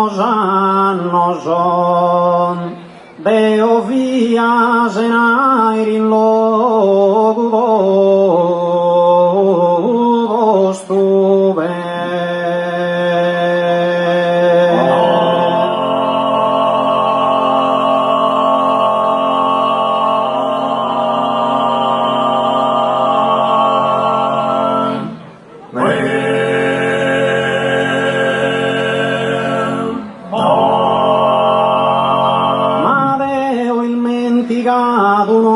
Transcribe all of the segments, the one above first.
No son Deo via senair in logo stuve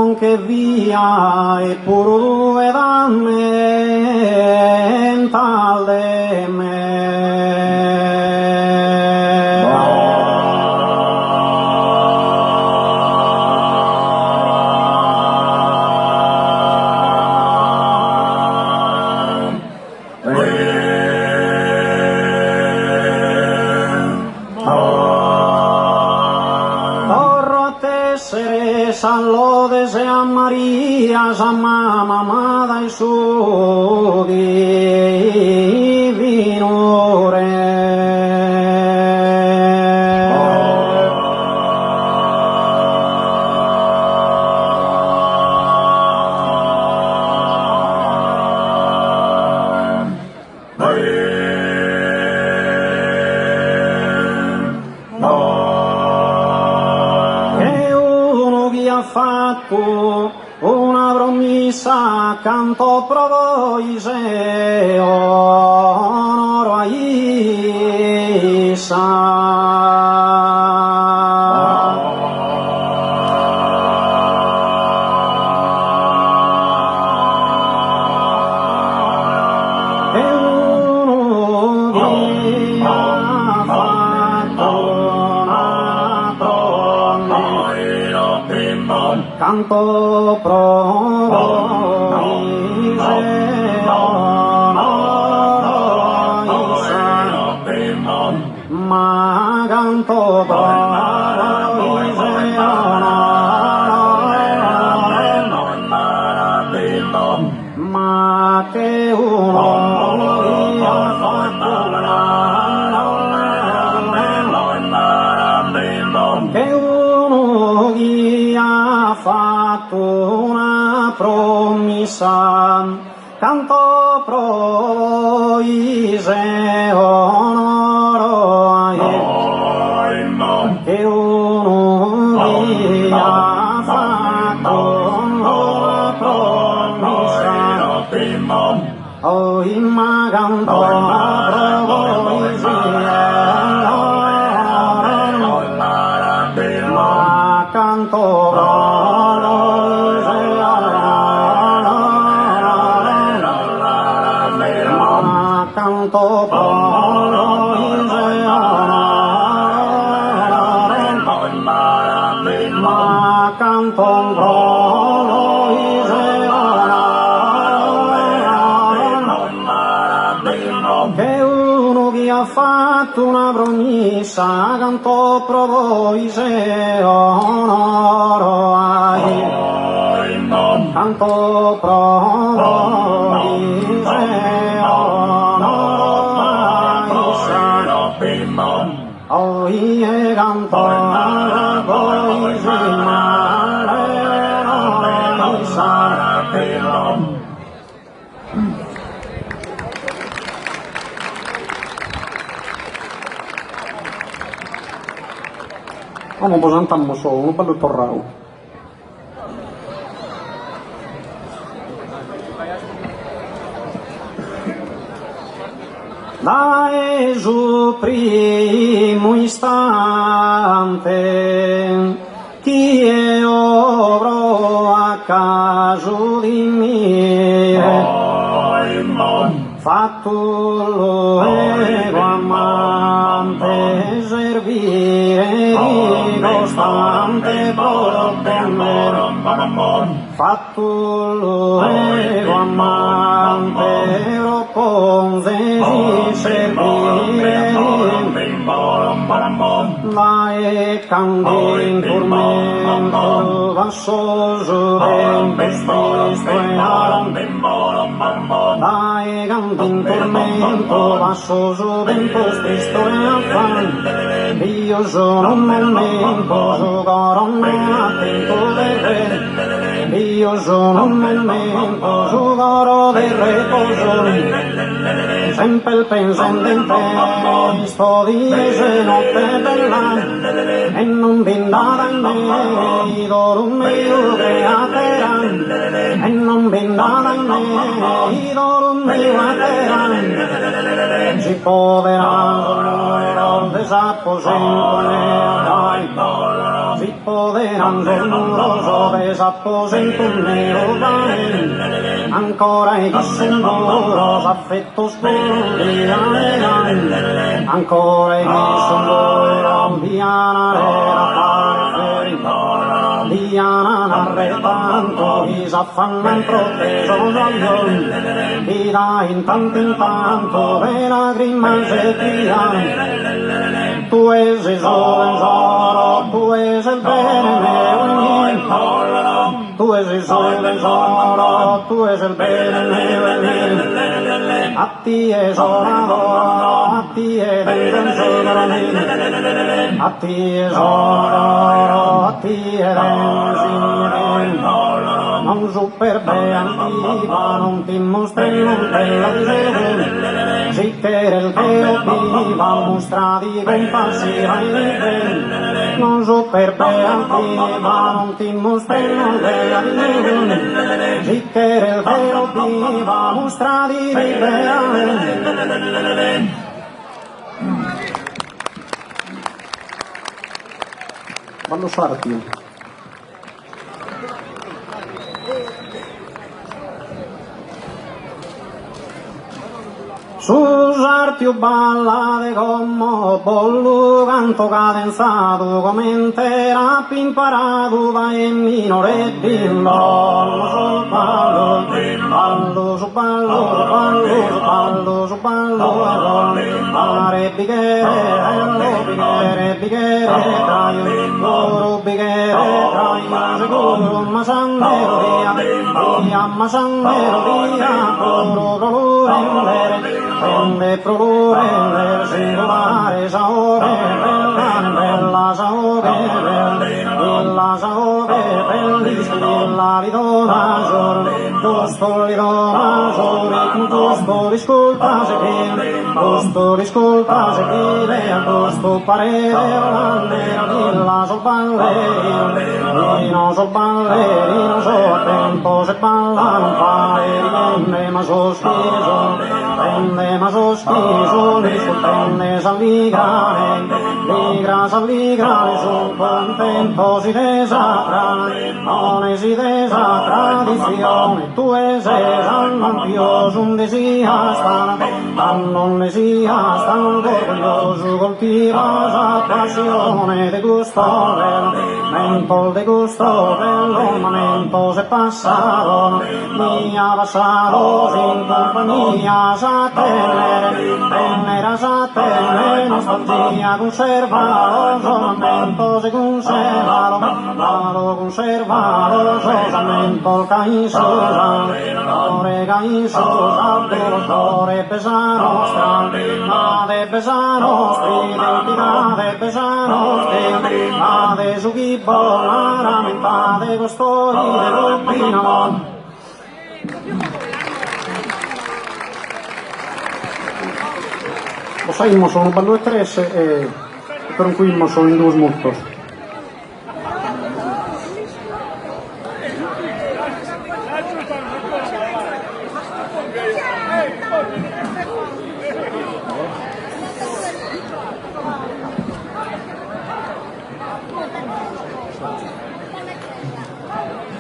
non che via e pur due damme tale me Sallodes a Maria, San Mamma dai suo divinore. Fatto una promessa accanto pro voi se onoro a canto pro ma canto pro ma che uno che ha fatto una promessa canto pro se onoro a che uno che ha fatto una promessa ma canto pro canto canto che uno che ha fatto una promessa canto pro voi se onoro ai canto pro voi se onoro ai e canto voi se Vamos posantamos solo, non bello torrao. Da Gesù primo istante chi è obrò a caso di me fatto lo ego amante servire di costante fatto lo ego amante lo ponze di servire la e candin tormento vassoso dentro sto e aram dai canti in tormento, passo su vento, tristo e affan, io sono un momento, su coro non attento del re, io sono un momento, su coro del re, sempre il pensante in te, sto dice notte bella, e non vinda da me, idolo mio createran, e non vinda da me, idolo mio createran, si poderan desapposento neo dai, si poderan sornuroso desapposento neo dai, ancora i dissendoros affetto scuro di aneran, ancora i dissendoros di anarera pare Diana narretanto, i s'affannan proteso d'allon, i da in tanto, le lacrime se tiran, tu es il sole d'oro, tu es il bene mio, tu es il sole d'oro, tu es il bene mio, a ti es oro, a ti es il a ti es oro, a ti es non super antica, non ti mostri non te la dicevo, si che il che viva, mostra di compassiva non super antica, non ti mostri non te la dicevo, si che il che viva, mostra di Vanno sarti. Sus arti ballate come bollo canto cadenzato come intera imparato dai minore bimbo sul ballo ballo su ballo ballo su ballo su ballo mare bicchiere loro bicchiere traio sicuro ma sandero via ma sandero via prende prolore singolare saore bella saore bella saore bellissima ridona giusto ridona giusto riscolta se che giusto riscolta se che giusto parere la sul ballerino sul ballerino so tempo se balla non pare ma so schiso prende ma so schiso prende s'alligrane sul contento si desatra non si desatra tradizione tu esesa non più sun desia non ne sia stanco orgoglioso coltiva sa passione de gusto mento de gusto bello momento se passato mia passato sin compagnia sa tenere sa tenere nostalgia conservalo solamente se conservalo lo conservalo solamente caisosa ore caisosa dolore pesa nostra ma de pesa nostri identità de pesa nostri ma de su chi bolla ramenta de custodi de robbino lo sai, sono ballo e tres e per un cui sono in due moltos.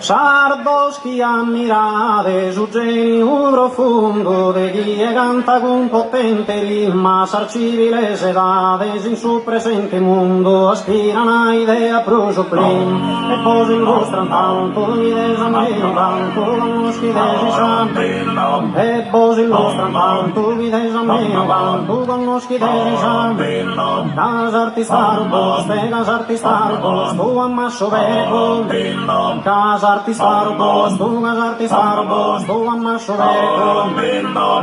Sardos chi ammirate su genio profondo de chi canta con potente rima sarcivile sedate in su presente mondo aspira una idea pro sublime e pose in vostra tanto l'idea meno tanto conosci desi santi e pose in vostra tanto l'idea meno tanto conosci desi santi casarti star poste tu ammasso becco casa casarti starobos, tu casarti starobos, tu ammascio vero.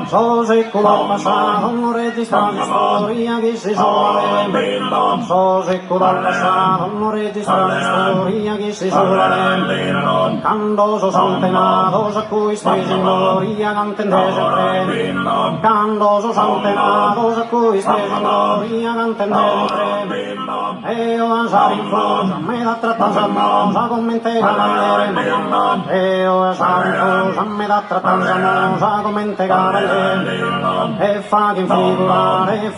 So se culo passato, non registrare storia che si suole. So se culo passato, non registrare storia che si suole. Quando so santenato, a cui stesi in gloria, cantende sempre. Quando so santenato, a cui stesi in gloria, cantende sempre. E io lanciare in fuoco, a me da trattare sanosa, come in te cavaliere. E io lanciare in fuoco, a me da trattare sanosa, come in te cavaliere. E fa che infigurare,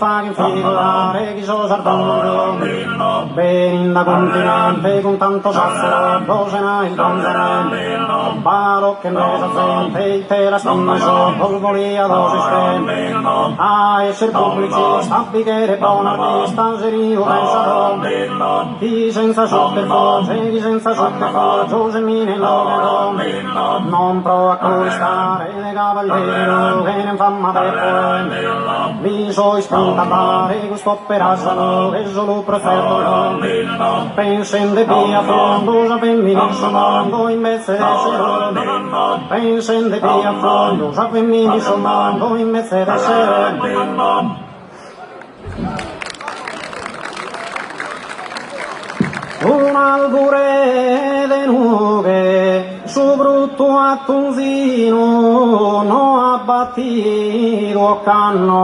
chi so sardono. Beninda continente, con tanto sassero, docena il panzere. Paro che ne sa te la stima so, volia do sistema. A essere pubblici, a bicchiere buon artista, serio pensato. Chi senza sottofoce, chi senza sottofoce, mi ne logherò. Non provo a acquistare le cavaliero, che ne fa madre. Mi so iscritto a fare questo per assalo, che solo preferto. Penso in de via fondo, sapemmi di mondo, invece di essere. Penso in de via fondo, sapemmi di mondo, invece di essere. Un albore de nube, su brutto attunzino, no abbattido canno.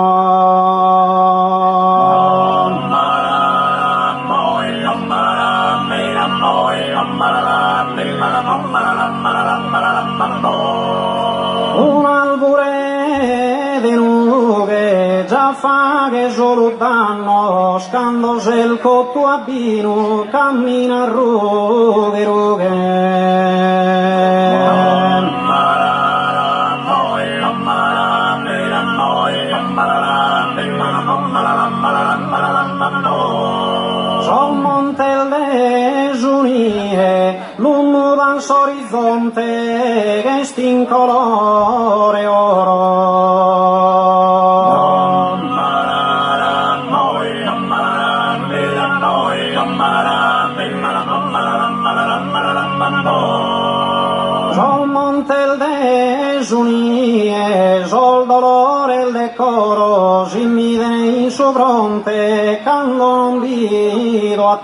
Un albore de nube, già fa che solo danno, scando se il cotto abbino, cammina rughe rughe. Sul monte le giunie, l'uno danzo orizzonte, che stin colore oro. Sul monte le giunie, sul dolore il decoro, si mide in suo fronte, can non vivo a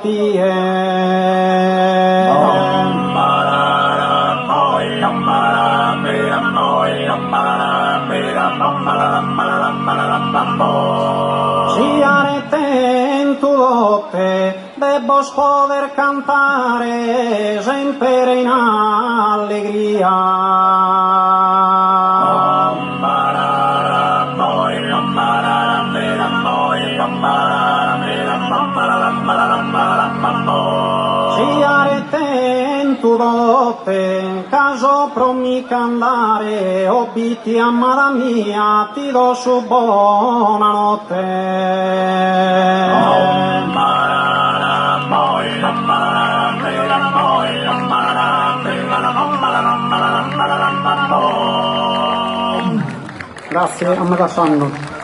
si arete in tu lotte, debbo poter cantare sempre in allegria. Si arete in tu lotte, caso promica andare, obbiti amata mia, ti do su buonanotte. Grazie, a me da sonno.